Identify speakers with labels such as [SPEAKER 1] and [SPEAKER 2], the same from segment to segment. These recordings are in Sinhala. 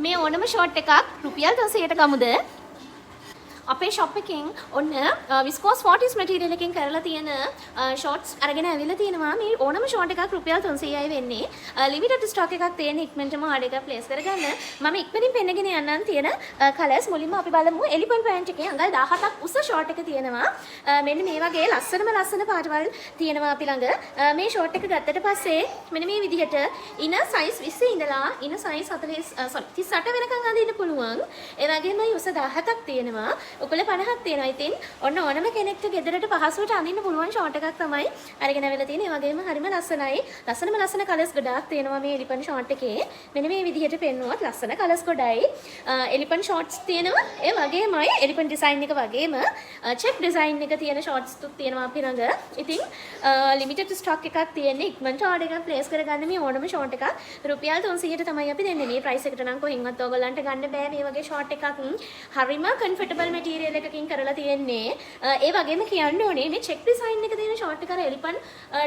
[SPEAKER 1] මේ ඕනම ෂෝට් එකක් රුපියල් 300ට ගමුද? අපේ ෂොප් එකෙන් ඔන්න විස්කෝස් 40s මැටීරියල් එකෙන් කරලා තියෙන ෂෝට්ස් අරගෙන ඇවිල්ලා තියෙනවා. මේ ඕනම ෂෝට් එකක් රුපියල් 300යි වෙන්නේ. ලිමිටඩ් ස්ටොක් එකක් තියෙන ඉක්මනටම ආඩර් එකක් ප්ලේස් කරගන්න. මම ඉක්මනින් පෙන්නගෙන යන්නම් තියෙන කලර්ස්. මුලින්ම අපි බලමු එලිෆන්ට් පැන්ට් එකේ අඟල් 17ක් උස ෂෝට් එක තියෙනවා. මෙන්න මේ වගේ ලස්සන පාටවල් තියෙනවා අපි ළඟ. මේ ෂෝට් එක ගත්තට පස්සේ මෙන්න මේ විදිහට ඉන සයිස් 20 ඉඳලා ඉන සයිස් 38 වෙනකන් අඳින්න පුළුවන්. ඒ වගේම උස 17ක් තියෙනවා. උකුල 50ක් තියෙනවා. ඉතින් ඔන්න ඕනම කෙනෙක්ට ගෙදරට පහසුවට අඳින්න පුළුවන් ෂෝට් එකක් තමයි අරගෙන ආවිලා තියෙන්නේ. ඒ වගේම හරිම ලස්සනයි. ලස්සන කලර්ස් ගොඩාක් තියෙනවා මේ එලිෆන්ට් ෂෝට් එකේ. මෙන්න මේ විදිහට පෙන්නුවත් ලස්සන කලර්ස් ගොඩයි. එලිෆන්ට් ෂෝට්ස් තියෙනවා. ඒ වගේමයි එලිෆන්ට් ඩිසයින් එක වගේම චෙක් ඩිසයින් එක තියෙන ෂෝට්ස් තුත් තියෙනවා අපි ළඟ. ඉතින් ලිමිටඩ් ස්ටොක් එකක් තියෙන්නේ. ඉක්මනට ආඩර් එකක් ප්ලේස් කරගන්න මේ ඕනම ෂෝට් එකක් රුපියල් 300ට තමයි අපි දෙන්නේ. මේ ප්‍රයිස් එකට නම් කොහෙන්වත් ඔයගොල්ලන්ට ගන්න බෑ මේ වගේ ෂෝට් එකක්. හරිම කම්ෆර්ටබල් මැටීරියල් එකකින් කරලා තියෙන්නේ. ඒ වගේම කියන්න ඕනේ මේ චෙක් ඩිසයින් එක තියෙන ෂෝට් එක අර එලිෆන්ට්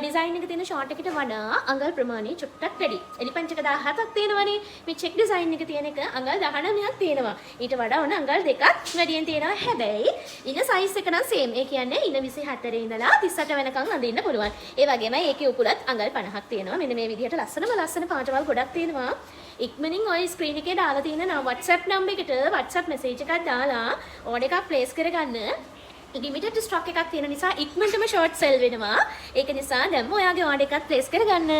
[SPEAKER 1] ඩිසයින් එක තියෙන ෂෝට් එකට වඩා අඟල් ප්‍රමාණය චුට්ටක් වැඩි. එලිෆන්ට් එක 17ක් තියෙනවනේ. මේ චෙක් ඩිසයින් එක තියෙන එක අඟල් 19ක් තියෙනවා. ඊට වඩා ඕන අඟල් දෙකක් වැඩියෙන් තියෙනවා. හැබැයි ඉන සයිස් එක නම් සේම්. ඒ කියන්නේ ඉන 24 ඉඳලා 38 වෙනකන් අඳින්න පුළුවන්. ඒ වගේම ඒකේ උකුලත් අඟල් 50ක් තියෙනවා. මෙන්න මේ විදිහට ලස්සන පාටවල් ගොඩක් තියෙනවා. ඉක්මනින් ඔය ස්ක්‍රීන් එකේ දාලා තියෙන WhatsApp නම්බර් එකට WhatsApp මැසේජ් එකක් දාලා ඕඩර් එකක් ප්ලේස් කරගන්න. ලිමිටඩ් ස්ටොක් එකක් තියෙන නිසා ඉක්මනටම ෂෝට් සෙල් වෙනවා. ඒක නිසා දැන්ම ඔයාගේ ඕඩර් එකක් ප්ලේස් කරගන්න.